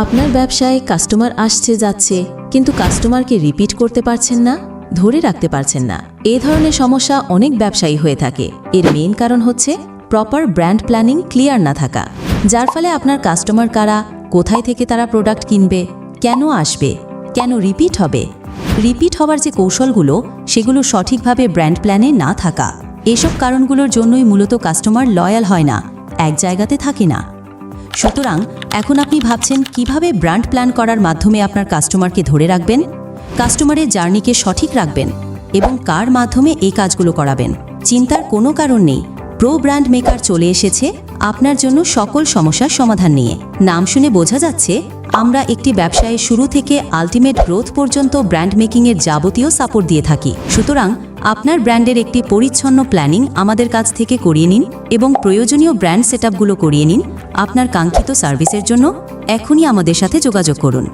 আপনার ব্যবসায় কাস্টমার আসছে যাচ্ছে, কিন্তু কাস্টমারকে রিপিট করতে পারছেন না, ধরে রাখতে পারছেন না। এই ধরনের সমস্যা অনেক ব্যবসায়ী হয়ে থাকে। এর মেইন কারণ হচ্ছে প্রপার ব্র্যান্ড প্ল্যানিং ক্লিয়ার না থাকা, যার ফলে আপনার কাস্টমার কারা, কোথায় থেকে তারা প্রোডাক্ট কিনবে, কেন আসবে, কেন রিপিট হবে, রিপিট হওয়ার যে কৌশলগুলো সেগুলো সঠিকভাবে ব্র্যান্ড প্ল্যানে না থাকা, এসব কারণগুলোর জন্যই মূলত কাস্টমার লয়াল হয় না, এক জায়গাতে থাকে না। সুতরাং এখন আপনি ভাবছেন কিভাবে ব্র্যান্ড প্ল্যান করার মাধ্যমে আপনার কাস্টমারকে ধরে রাখবেন, কাস্টমারের জার্নিকে সঠিক রাখবেন এবং কার মাধ্যমে এই কাজগুলো করাবেন। চিন্তার কোনো কারণ নেই, প্রো ব্র্যান্ড মেকার চলে এসেছে আপনার জন্য সকল সমস্যার সমাধান নিয়ে। নাম শুনে বোঝা যাচ্ছে আমরা একটি ব্যবসায়ে শুরু থেকে আলটিমেট গ্রোথ পর্যন্ত ব্র্যান্ড মেকিংয়ের যাবতীয় সাপোর্ট দিয়ে থাকি। সুতরাং আপনার ব্র্যান্ডের একটি পরিচ্ছন্ন প্ল্যানিং আমাদের কাছ থেকে করিয়ে নিন এবং প্রয়োজনীয় ব্র্যান্ড সেটআপগুলো করিয়ে নিন। আপনার কাঙ্ক্ষিত সার্ভিসের জন্য এখনই আমাদের সাথে যোগাযোগ করুন।